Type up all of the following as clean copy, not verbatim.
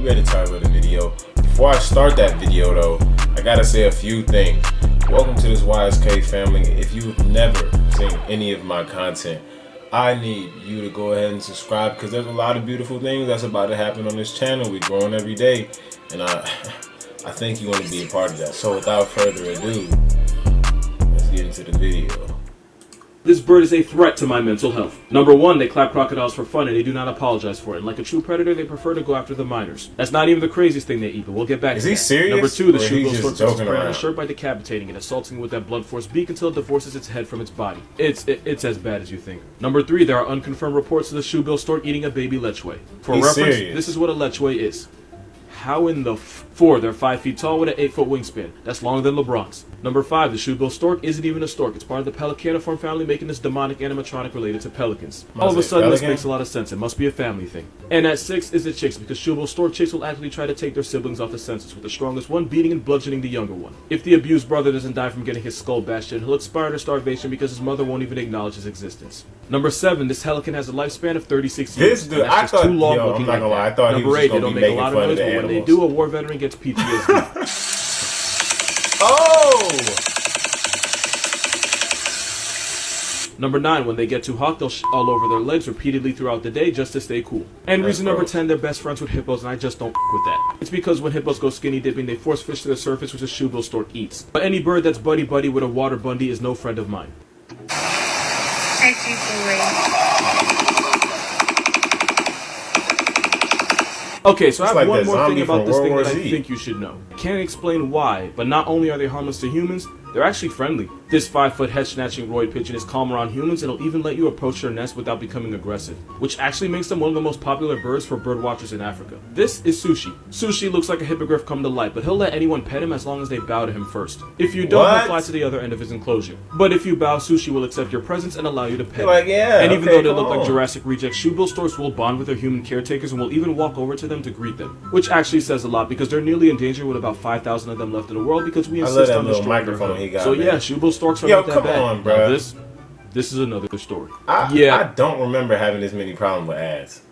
You read the title of the video. Before I start that video though, I gotta say a few things. Welcome to this YSK family. If you've never seen any of my content, I need you to go ahead and subscribe because there's a lot of beautiful things that's about to happen on this channel. We're growing every day, and I think you want to be a part of that. So without further ado, let's get into the video. This bird is a threat to my mental health. Number one, they clap crocodiles for fun and they do not apologize for it. And like a true predator, they prefer to go after the minors. That's not even the craziest thing they eat, but we'll get back to that. Is he serious? Number two, the shoe-bill stork joking prey on around? a shirt by decapitating it, assaulting it with that blood-forced beak until it divorces its head from its body. It's as bad as you think. Number three, there are unconfirmed reports of the shoe-bill stork eating a baby lechwe. For reference, this is what a lechwe is. How in the four, they're 5 feet tall with an 8-foot wingspan. That's longer than LeBron's. Number 5, the shoe-bill stork isn't even a stork. It's part of the pelicaniform family, making this demonic animatronic related to pelicans. All of a sudden, this makes a lot of sense. It must be a family thing. And at 6 is the chicks, because shoe-bill stork chicks will actually try to take their siblings off the census, with the strongest one beating and bludgeoning the younger one. If the abused brother doesn't die from getting his skull bashed in, he'll expire to starvation because his mother won't even acknowledge his existence. Number 7, this pelican has a lifespan of 36 years. This dude, I thought, I'm not gonna lie, I thought he was just gonna be making fun of the animals. When they do, a war veteran gets PTSD. Oh! Number 9, when they get too hot, they'll shit all over their legs repeatedly throughout the day just to stay cool. And reason number 10, they're best friends with hippos, and I just don't with that. It's because when hippos go skinny dipping, they force fish to the surface, which a shoe-bill stork eats. But any bird that's buddy-buddy with a water bundy is no friend of mine. Okay, so I have one more thing about this thing that I think you should know. Can't explain why, but not only are they harmless to humans, they're actually friendly. This 5-foot head-snatching roid pigeon is calm around humans and it'll even let you approach their nest without becoming aggressive, which actually makes them one of the most popular birds for bird watchers in Africa. This is Sushi. Sushi looks like a hippogriff come to life, but he'll let anyone pet him as long as they bow to him first. If you don't, he'll fly to the other end of his enclosure. But if you bow, Sushi will accept your presence and allow you to pet him. Like, yeah, and even though they look like Jurassic rejects, shoe-bill storks will bond with their human caretakers and will even walk over to them to greet them. Which actually says a lot because they're nearly endangered with about 5,000 of them left in the world because we insist on the microphone he got. So yeah, shoe-bill storks are not that bad. On, bro. Now this is another story. I don't remember having this many problems with ads.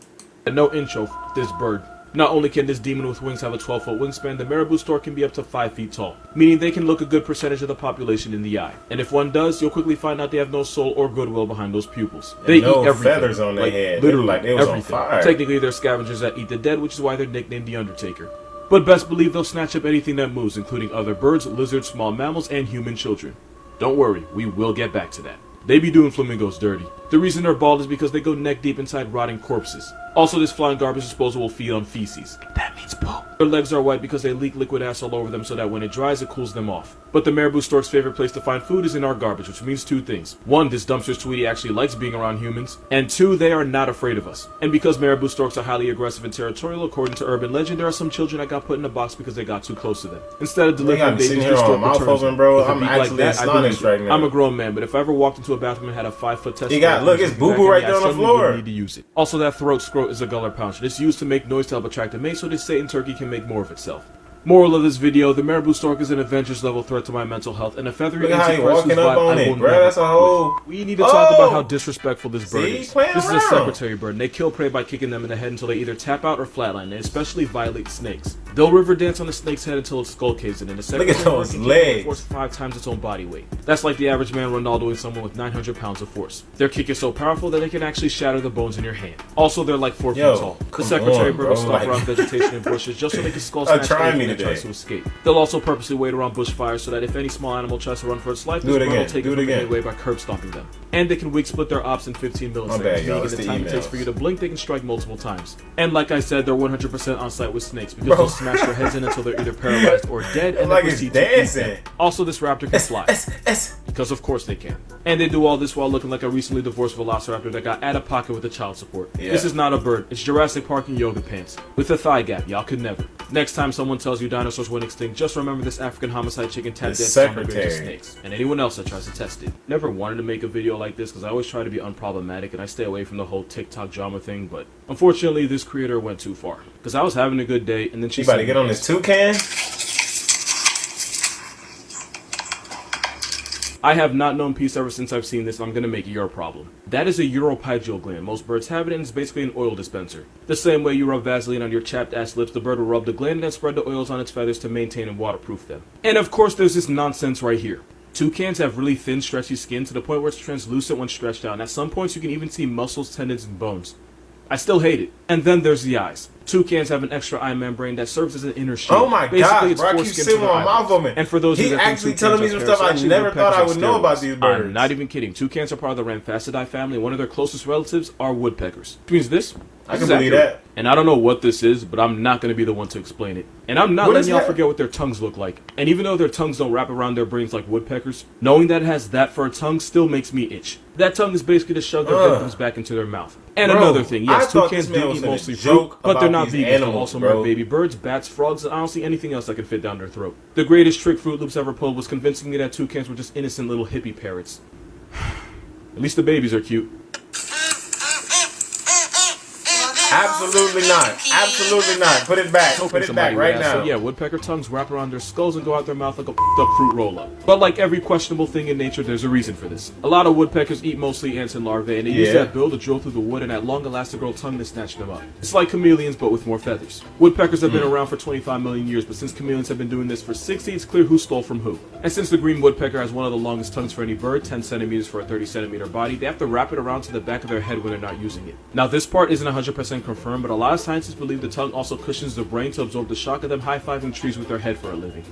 No intro for this bird. Not only can this demon with wings have a 12-foot wingspan, the marabou stork can be up to 5 feet tall, meaning they can look a good percentage of the population in the eye. And if one does, you'll quickly find out they have no soul or goodwill behind those pupils. They eat everything. Feathers on their head. Literally, like they was everything. On fire. Technically, they're scavengers that eat the dead, which is why they're nicknamed the Undertaker. But best believe they'll snatch up anything that moves, including other birds, lizards, small mammals, and human children. Don't worry, we will get back to that. They be doing flamingos dirty. The reason they're bald is because they go neck deep inside rotting corpses. Also, this flying garbage disposal will feed on feces. That means poop. Their legs are white because they leak liquid ass all over them so that when it dries, it cools them off. But the marabou stork's favorite place to find food is in our garbage, which means 2 things. 1, this dumpster's Tweety actually likes being around humans. And 2, they are not afraid of us. And because marabou storks are highly aggressive and territorial, according to urban legend, there are some children that got put in a box because they got too close to them. Instead of delivering babies, the stork returns them. Bro, I'm actually astonished right now. I'm a grown man, but if I ever walked into a bathroom and had a 5-foot testicle, look, it's boo-boo right there on the floor. Need to use it. Also, that throat scrote is a guller pouch. It's used to make noise to help attract a mate so this Satan turkey can make more of itself. Moral of this video, the marabou stork is an Avengers level threat to my mental health and a feathery antichrist whose vibe I will never with. We need to talk about how disrespectful this bird is. This is a secretary bird and they kill prey by kicking them in the head until they either tap out or flatline, and especially violate snakes. They'll river dance on a snake's head until its skull caves in, and the secretary bird can kick force 5 times its own body weight. That's like the average man Ronaldoing someone with 900 pounds of force. Their kick is so powerful that they can actually shatter the bones in your hand. Also, they're like 4 feet tall. The secretary bird will stalk around vegetation and bushes just so they can skull snatch anything that tries to escape. They'll also purposely wait around bushfires so that if any small animal tries to run for its life, this bird will take it from away by curb stomping them. And they can wig split their ops in 15 milliseconds, meaning in the time it takes for you to blink, they can strike multiple times. And like I said, they're 100% on site with snakes because they'll smash their heads in until they're either paralyzed or dead, and then proceed to eat them. Also, this raptor can fly. Because of course they can. And they do all this while looking like a recently divorced velociraptor that got out of pocket with the child support. This is not a bird, it's Jurassic Park in yoga pants. With a thigh gap, y'all could never. Next time someone tells you dinosaurs went extinct, just remember this African homicide chicken tap dance on the grave of snakes. And anyone else that tries to test it. Never wanted to make a video like this because I always try to be unproblematic and I stay away from the whole TikTok drama thing, but unfortunately this creator went too far. Because I was having a good day and then she about to get on this toucan? I have not known peace ever since I've seen this. I'm gonna make it your problem. That is a uropygeal gland. Most birds have it, and it's basically an oil dispenser. The same way you rub Vaseline on your chapped ass lips, the bird will rub the gland and then spread the oils on its feathers to maintain and waterproof them. And of course there's this nonsense right here. Toucans have really thin, stretchy skin to the point where it's translucent when stretched out, and at some points you can even see muscles, tendons, and bones. I still hate it. And then there's the eyes. Toucans have an extra eye membrane that serves as an inner shield. Oh my god, bro, I keep sitting on my mouth on me. And for those he actually telling me some stuff I never thought I would know about these birds. I'm not even kidding. Toucans are part of the Ramphastidae family, and one of their closest relatives are woodpeckers. Which means this. I can believe that. And I don't know what this is, but I'm not going to be the one to explain it. And I'm not letting y'all forget what their tongues look like. And even though their tongues don't wrap around their brains like woodpeckers, knowing that it has that for a tongue still makes me itch. That tongue is basically to shove their victims back into their mouth. And another thing, yes, toucans do eat mostly fruit, but they're not vegans. They'll also murder baby birds, bats, frogs, and honestly anything else that can fit down their throat. The greatest trick Fruit Loops ever pulled was convincing me that toucans were just innocent little hippie parrots. At least the babies are cute. Absolutely not. Absolutely not. Put it back. Put it back right now. So yeah, woodpecker tongues wrap around their skulls and go out their mouth like a up fruit roll-up. But like every questionable thing in nature, there's a reason for this. A lot of woodpeckers eat mostly ants and larvae, and they use that bill to drill through the wood and that long elastigirl tongue to snatch them up. It's like chameleons, but with more feathers. Woodpeckers have been around for 25 million years, but since chameleons have been doing this for 60, it's clear who stole from who. And since the green woodpecker has one of the longest tongues for any bird, 10 centimeters for a 30 centimeter body, they have to wrap it around to the back of their head when they're not using it. Now this part isn't 100% confirmed, but a lot of scientists believe the tongue also cushions the brain to absorb the shock of them high-fiving trees with their head for a living.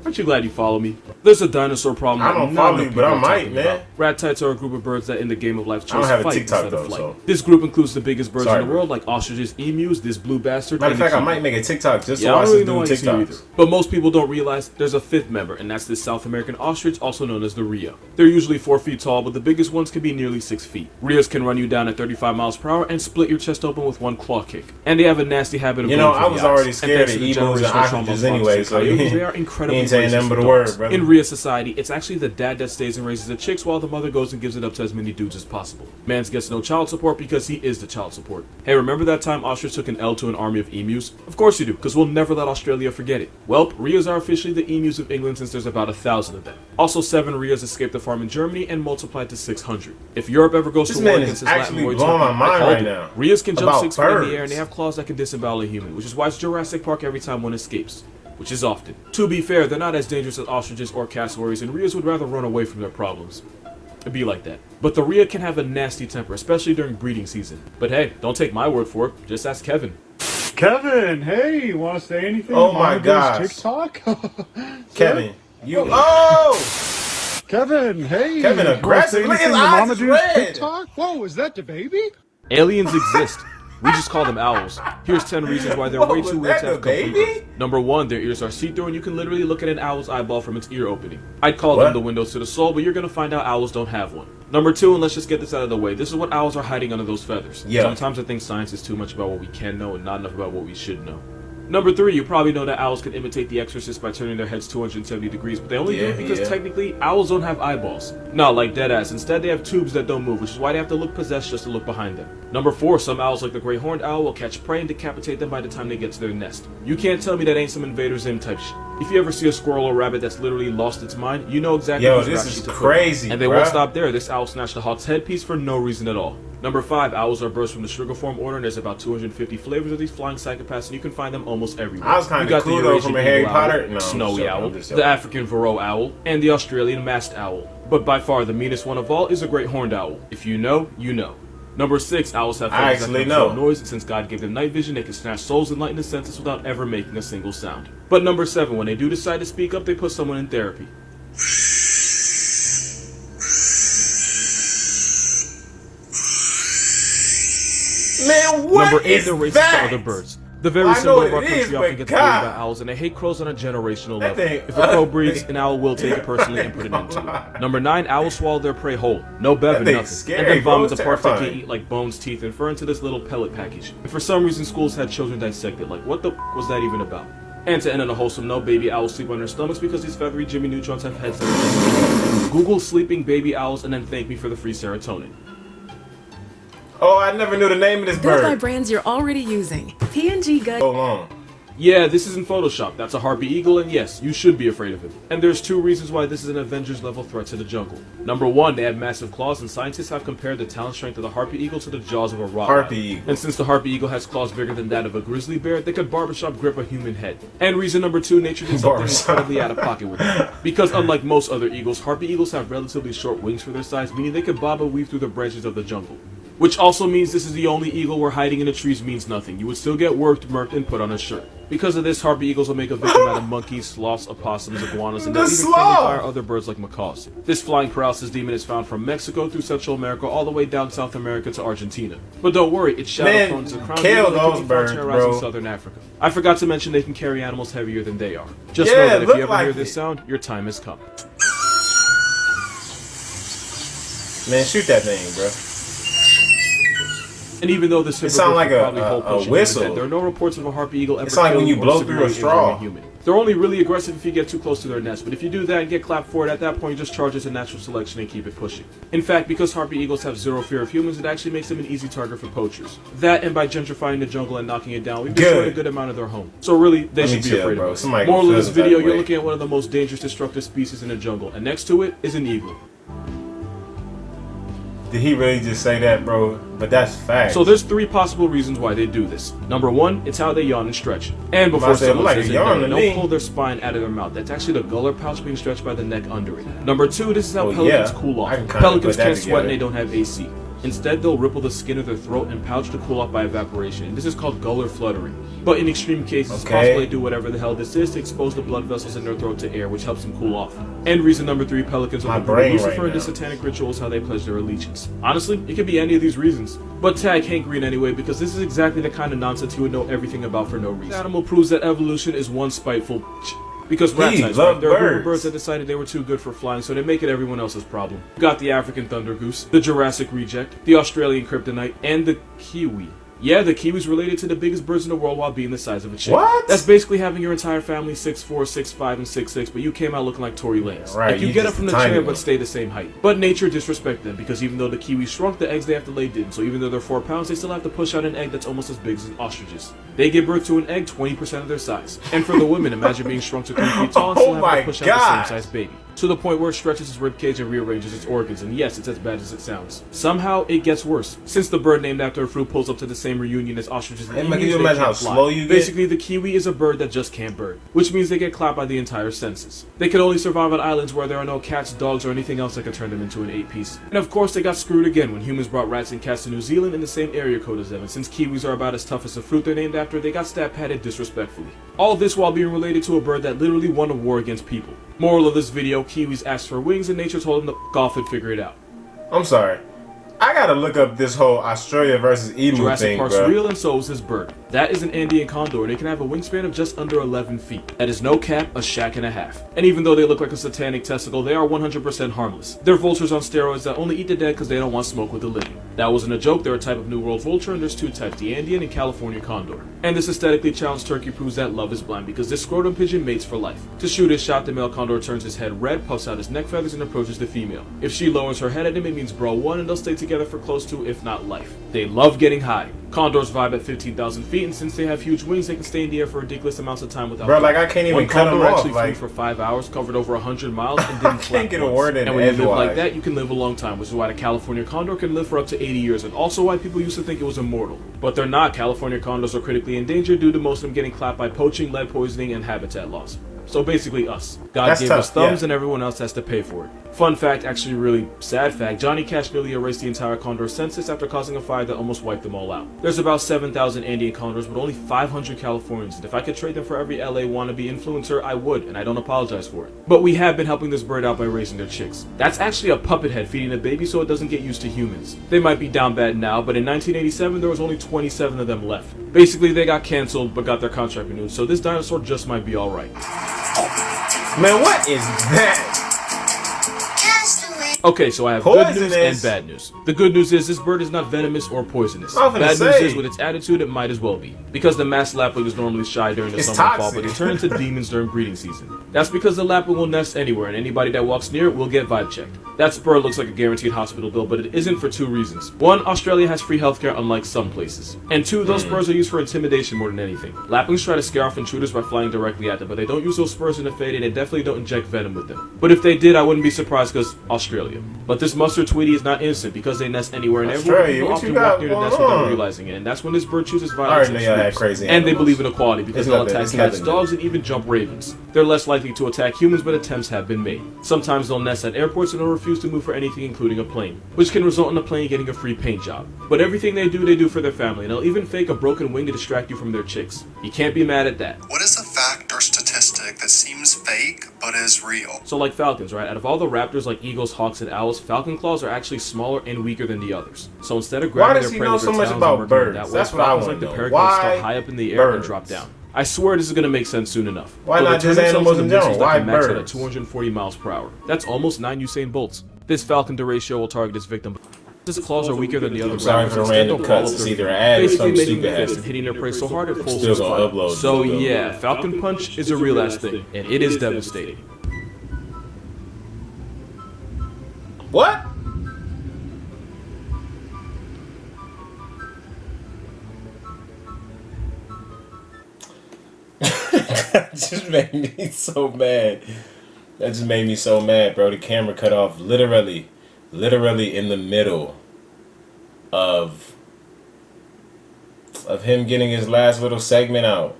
Aren't you glad you follow me? There's a dinosaur problem. I don't follow you, but I might, man. Ratites are a group of birds that in the game of life chose fight instead of flight. So. This group includes the biggest birds in the world, like ostriches, emus, this blue bastard. Matter of fact, I might make a TikTok just so I see TikToks. But most people don't realize there's a fifth member, and that's this South American ostrich, also known as the rhea. They're usually 4 feet tall, but the biggest ones can be nearly 6 feet. Rheas can run you down at 35 miles per hour and split your chest open with one claw kick. And they have a nasty habit of I was already scared of emus and ostriches anyway, so they are incredibly saying nothing but a word. Brother. In Rhea society, it's actually the dad that stays and raises the chicks while the mother goes and gives it up to as many dudes as possible. Mans gets no child support because he is the child support. Hey, remember that time ostrich took an L to an army of emus? Of course you do, because we'll never let Australia forget it. Welp, Rheas are officially the emus of England since there's about 1,000 of them. Also, 7 Rheas escaped the farm in Germany and multiplied to 600. If Europe ever goes to war against this Latin boy, Rheas can jump 6 feet in the air and they have claws that can disembowel a human, which is why it's Jurassic Park every time one escapes. Which is often. To be fair, they're not as dangerous as ostriches or cassowaries, and Rheas would rather run away from their problems. It'd be like that. But the rhea can have a nasty temper, especially during breeding season. But hey, don't take my word for it, just ask Kevin. Kevin, hey, you want to say anything? Oh my gosh. TikTok? Kevin, you... Oh! Kevin, hey. Kevin aggressive. Look at his eyes red. TikTok? Whoa, is that DaBaby? Aliens exist. We just call them owls. Here's 10 reasons why they're way too weird to have complete. Number 1, their ears are see-through and you can literally look at an owl's eyeball from its ear opening. I'd call them the windows to the soul, but you're gonna find out owls don't have one. Number 2, and let's just get this out of the way, this is what owls are hiding under those feathers. Sometimes I think science is too much about what we can know and not enough about what we should know. Number 3, you probably know that owls can imitate The Exorcist by turning their heads 270 degrees, but they only do it because technically owls don't have eyeballs. No, like deadass. Instead, they have tubes that don't move, which is why they have to look possessed just to look behind them. Number 4, some owls like the great horned owl will catch prey and decapitate them by the time they get to their nest. You can't tell me that ain't some Invader Zim type shit. If you ever see a squirrel or rabbit that's literally lost its mind, you know exactly who's this is crazy, and they won't stop there. This owl snatched a hawk's headpiece for no reason at all. Number 5, owls are birds from the sugarform order, and there's about 250 flavors of these flying psychopaths, and you can find them almost everywhere. I was kind of cool though from a Harry Potter. No, snowy owl, the African Varroa owl, and the Australian masked owl. But by far the meanest one of all is a great horned owl. If you know, you know. Number 6, owls have feathers that control noise, and since God gave them night vision, they can snatch souls and lighten the senses without ever making a single sound. But number 7, when they do decide to speak up, they put someone in therapy. Man, what Number 8, is they're racist that? to other birds. The very symbol of our country often gets blamed by owls, and they hate crows on a generational level. If a crow breeds, an owl will take it personally and put it into it. Number 9, owls swallow their prey whole. No bev and nothing. Scary, and then vomit the parts they can't eat like bones, teeth, and fur into this little pellet package. And for some reason, schools had children dissected. Like, what the was that even about? And to end on a wholesome note, baby owls sleep on their stomachs because these feathery Jimmy Neutrons have heads that are Google sleeping baby owls and then thank me for the free serotonin. Oh, I never knew the name of this bird. Go by brands you're already using. P&G Gut. Hold on. Yeah, this isn't Photoshop. That's a harpy eagle, and yes, you should be afraid of him. And there's 2 reasons why this is an Avengers level threat to the jungle. Number 1, they have massive claws, and scientists have compared the talent strength of the harpy eagle to the jaws of a rottweiler. Harpy eagle. And since the harpy eagle has claws bigger than that of a grizzly bear, they could barbershop grip a human head. And reason number 2, nature did something incredibly out of pocket with them. Because unlike most other eagles, harpy eagles have relatively short wings for their size, meaning they could bob and weave through the branches of the jungle. Which also means this is the only eagle where hiding in the trees means nothing. You would still get worked, murked, and put on a shirt. Because of this, harpy eagles will make a victim out of monkeys, sloths, opossums, iguanas, and they'll even fire other birds like macaws. This flying paralysis demon is found from Mexico through Central America all the way down South America to Argentina. But don't worry, it's shadow prone to the crown eagle that can be found terrorizing Southern Africa. I forgot to mention they can carry animals heavier than they are. Just know that if you ever hear this sound, your time has come. Man, shoot that thing, bro. And even though this sounds like a whistle, there are no reports of a harpy eagle ever killing like when you blow through a straw. They're only really aggressive if you get too close to their nest, but if you do that and get clapped for it, at that point you just charge it to natural selection and keep it pushing. In fact, because harpy eagles have zero fear of humans, it actually makes them an easy target for poachers. That, and by gentrifying the jungle and knocking it down, we've destroyed a good amount of their home. So really, they should be afraid of us. Moral of this video, you're looking at one of the most dangerous destructive species in the jungle, and next to it is an eagle. Did he really just say that, bro? But that's fact. So there's 3 possible reasons why they do this. Number 1, it's how they yawn and stretch. And before someone says it, they don't pull their spine out of their mouth. That's actually the gullet pouch being stretched by the neck under it. Number 2, this is how pelicans cool off. Pelicans can't sweat and they don't have AC. Instead, they'll ripple the skin of their throat and pouch to cool off by evaporation. This is called gullar fluttering. But in extreme cases, it's possible they do whatever the hell this is to expose the blood vessels in their throat to air, which helps them cool off. And reason number 3, pelicans will be Lucifer and satanic rituals how they pledge their allegiance. Honestly, it could be any of these reasons. But tag Hank Green anyway, because this is exactly the kind of nonsense you would know everything about for no reason. This animal proves that evolution is one spiteful because rats, there are group of birds that decided they were too good for flying, so they make it everyone else's problem. You got the African thunder goose, the Jurassic reject, the Australian kryptonite, and the kiwi. Yeah, the kiwi's related to the biggest birds in the world while being the size of a chick. What? That's basically having your entire family 6'4", 6'5", and 6'6", but you came out looking like Tory Lanez. Right, like you get up from the chair but stay the same height. But nature disrespected them because even though the kiwis shrunk, the eggs they have to lay didn't. So even though they're 4 pounds, they still have to push out an egg that's almost as big as an ostrich's. They give birth to an egg 20% of their size. And for the women, imagine being shrunk to 3 feet tall and still having to push out the same size baby. To the point where it stretches its ribcage and rearranges its organs, and yes, it's as bad as it sounds. Somehow, it gets worse. Since the bird named after a fruit pulls up to the same reunion as ostriches and emus, they can't fly. Basically, the kiwi is a bird that just can't bird, which means they get clapped by the entire census. They can only survive on islands where there are no cats, dogs, or anything else that can turn them into an 8-piece. And of course, they got screwed again when humans brought rats and cats to New Zealand in the same area code as them, and since kiwis are about as tough as the fruit they're named after, they got stat-padded disrespectfully. All this while being related to a bird that literally won a war against people. Moral of this video, kiwis asked for wings and nature told them to f*** off and figure it out. I'm sorry. I gotta look up this whole Australia versus emu Jurassic thing, Park's real, and so is this bird. That is an Andean condor, and it can have a wingspan of just under 11 feet. That is no cap, a shack and a half. And even though they look like a satanic testicle, they are 100% harmless. They're vultures on steroids that only eat the dead because they don't want smoke with the living. That wasn't a joke, they're a type of New World vulture, and there's 2 types, the Andean and California condor. And this aesthetically challenged turkey proves that love is blind, because this scrotum pigeon mates for life. To shoot his shot, the male condor turns his head red, puffs out his neck feathers, and approaches the female. If she lowers her head at him, it means bro won, and they'll stay together for close to, if not life. They love getting high. Condors vibe at 15,000 feet, and since they have huge wings, they can stay in the air for ridiculous amounts of time without. Bro, like I can't even cut them off. Actually flew for 5 hours, covered over 100 miles, and didn't flap can't get a word in. And when you live like that, you can live a long time, which is why the California condor can live for up to 80 years, and also why people used to think it was immortal. But they're not. California condors are critically endangered due to most of them getting clapped by poaching, lead poisoning, and habitat loss. So basically us. God gave us thumbs and everyone else has to pay for it. Fun fact, actually really sad fact, Johnny Cash nearly erased the entire condor census after causing a fire that almost wiped them all out. There's about 7,000 Andean condors, but only 500 Californians, and if I could trade them for every LA wannabe influencer, I would, and I don't apologize for it. But we have been helping this bird out by raising their chicks. That's actually a puppet head feeding a baby so it doesn't get used to humans. They might be down bad now, but in 1987 there was only 27 of them left. Basically they got cancelled but got their contract renewed, so this dinosaur just might be alright. Man, what is that? Okay, so I have good news and bad news. The good news is this bird is not venomous or poisonous. Bad news is with its attitude, it might as well be. Because the masked lapwing is normally shy during the summer and fall, but they turn into demons during breeding season. That's because the lapwing will nest anywhere, and anybody that walks near it will get vibe checked. That spur looks like a guaranteed hospital bill, but it isn't for 2 reasons. 1, Australia has free healthcare unlike some places. And 2, those spurs are used for intimidation more than anything. Lapwings try to scare off intruders by flying directly at them, but they don't use those spurs in a fade, and they definitely don't inject venom with them. But if they did, I wouldn't be surprised because Australia. But this mustard tweety is not innocent because they nest anywhere and everywhere. People often walk near the nest without realizing it, and that's when this bird chooses violence and they believe in equality because they'll attack cats, dogs, and even jump ravens. They're less likely to attack humans, but attempts have been made. Sometimes they'll nest at airports and they'll refuse to move for anything, including a plane, which can result in the plane getting a free paint job. But everything they do for their family, and they'll even fake a broken wing to distract you from their chicks. You can't be mad at that. What is a fact or statistic that seems fake but is real? So like falcons, right? Out of all the raptors like eagles, hawks, and owls, falcon claws are actually smaller and weaker than the others. So instead of grabbing their prey with their talons and working that way, falcons like the parakeets start high up in the air and drop down. I swear this is going to make sense soon enough. Why not just animals in general? Why max birds? Out at 240 miles per hour. That's almost 9 Usain Bolts. This falcon ratio will target its victim. His claws are weaker than the other. Sorry for the random cuts. It's either an ad or some stupid ass. And hitting their prey so hard it falls. Still gonna upload. So yeah, falcon punch is a real ass thing, and it is devastating. What? That just made me so mad. That just made me so mad, bro. The camera cut off literally in the middle of him getting his last little segment out,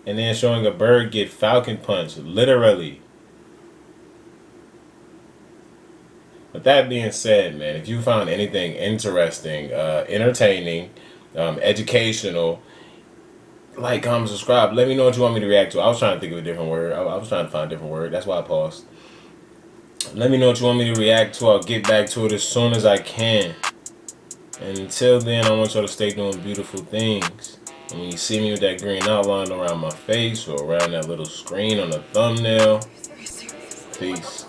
and then showing a bird get falcon punched, literally. With that being said, man, if you found anything interesting, entertaining, educational, like, comment, subscribe. Let me know what you want me to react to. I was trying to think of a different word. I was trying to find a different word. That's why I paused. Let me know what you want me to react to. I'll get back to it as soon as I can. And until then, I want y'all to stay doing beautiful things. And when you see me with that green outline around my face or around that little screen on the thumbnail, peace.